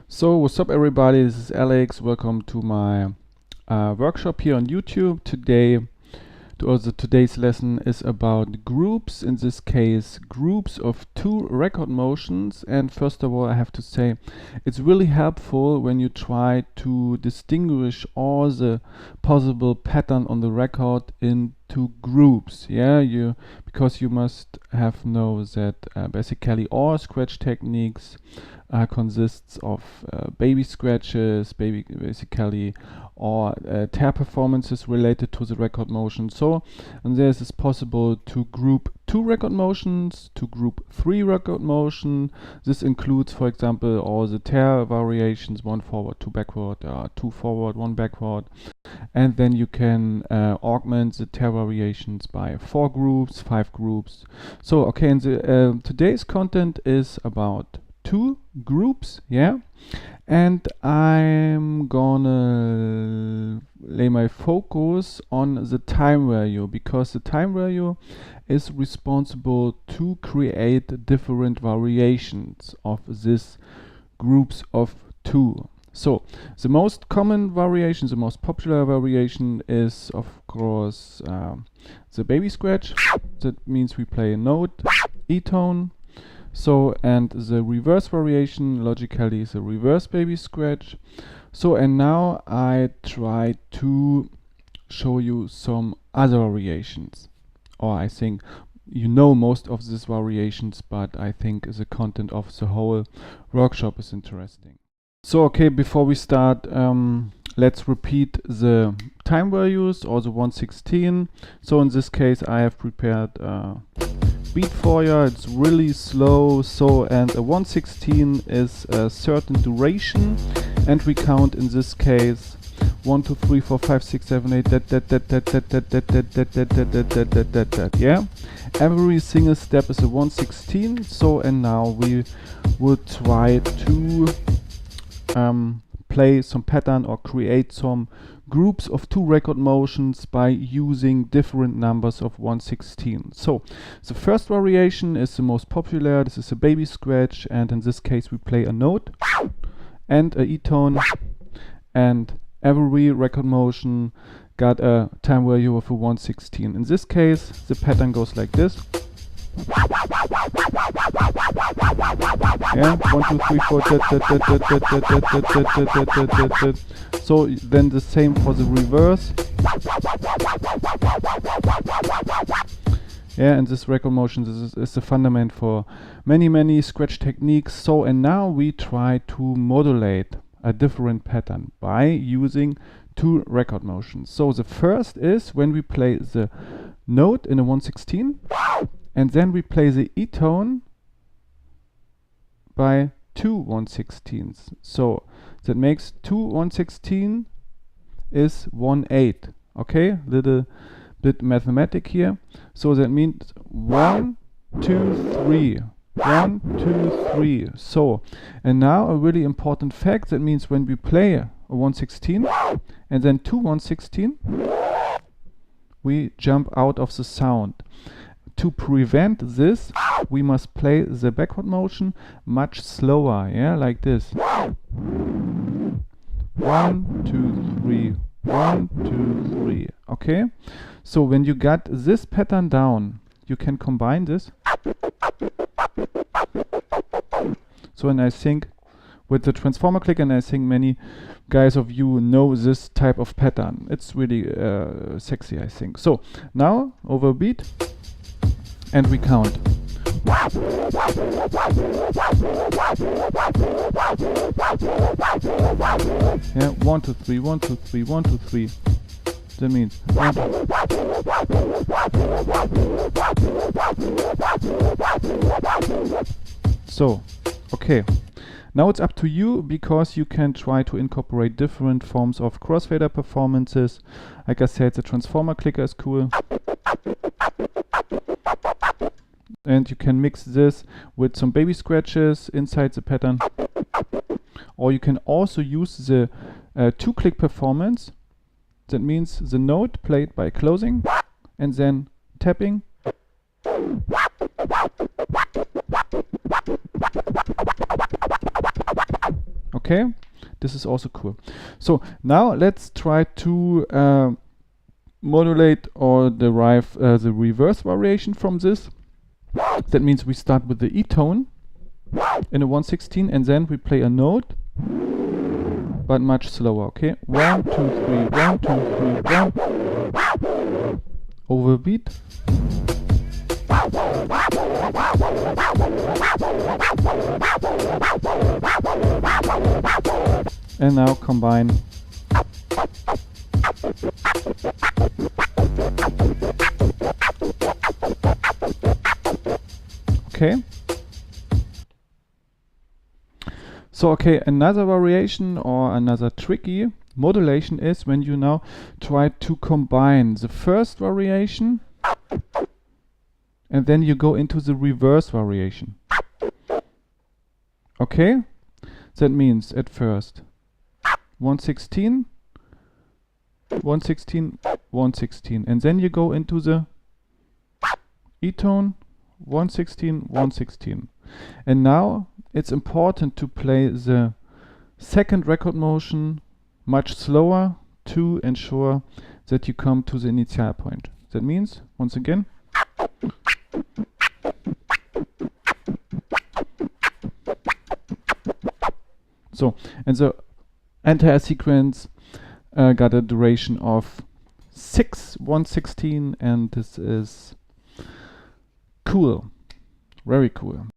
So what's up everybody, this is Alex. Welcome to my workshop here on YouTube. Today's lesson is about groups, in this case groups of two record motions. And first of all, I have to say it's really helpful when you try to distinguish all the possible pattern on the record into groups. Because you must have know that basically all scratch techniques consists of baby scratches, basically, or tear performances related to the record motion. So, and this is possible to group 2 record motions, to group 3 record motion. This includes, for example, all the tear variations, 1 forward, 2 backward, 2 forward, 1 backward. And then you can augment the tear variations by 4 groups, 5 groups. So, okay, and today's content is about 2 groups, and I'm gonna lay my focus on the time value, because the time value is responsible to create different variations of these groups of 2. So the most common variation, the most popular variation is of course the baby scratch. That means we play a note, E tone. So, and the reverse variation logically is a reverse baby scratch. So, and now I try to show you some other variations, or I think you know most of these variations, but I think the content of the whole workshop is interesting. So, okay, before we start, let's repeat the time values, or the 1/16. So in this case I have prepared beat for you. It's really slow. So, and a 1/16 is a certain duration, and we count in this case 1 2 3 4 5 6 7 8 yeah, every single step is a 1/16. So, and now we will try to play some pattern or create some groups of 2 record motions by using different numbers of 1/16. So the first variation is the most popular. This is a baby scratch, and in this case we play a note and a E tone, and every record motion got a time value of a 1/16. In this case the pattern goes like this. 1 2 3 4. So then the same for the reverse. And this record motion is the fundament for many scratch techniques. So, and now we try to modulate a different pattern by using 2 record motions. So the first is when we play the note in a 1/16, and then we play the E tone by 2 1/16s. So that makes 2 1/16 is 1/8. Okay, little bit mathematic here. So that means 1 2 3, 1 2 3. So, and now a really important fact, that means when we play a 1/16 and then 2 1/16, we jump out of the sound. To prevent this, we must play the backward motion much slower, like this. 1 2 3, 1 2 3. Okay, so when you got this pattern down, you can combine this. So, and I think with the transformer click, and I think many guys of you know this type of pattern. It's really sexy, I think. So now over beat, and we count. Yeah, 1 2 3, 1 2 3, 1 2 3. That means 1 2. So, okay. Now it's up to you, because you can try to incorporate different forms of crossfader performances. Like I said, the transformer clicker is cool. And you can mix this with some baby scratches inside the pattern. Or you can also use the 2-click performance. That means the note played by closing and then tapping. Okay, this is also cool. So now let's try to modulate or derive the reverse variation from this. That means we start with the E tone in a 1/16 and then we play a note, but much slower. Okay, 1, 2, 3, 1, 2, 3, 1. Overbeat. And now combine. Okay. So okay, another variation or another tricky modulation is when you now try to combine the first variation and then you go into the reverse variation. Okay? That means at first 1/16, 1/16, 1/16, and then you go into the E tone 1/16, 1/16. And now it's important to play the second record motion much slower to ensure that you come to the initial point. That means, once again, so, and the entire sequence got a duration of 6 1/16, and this is cool, very cool.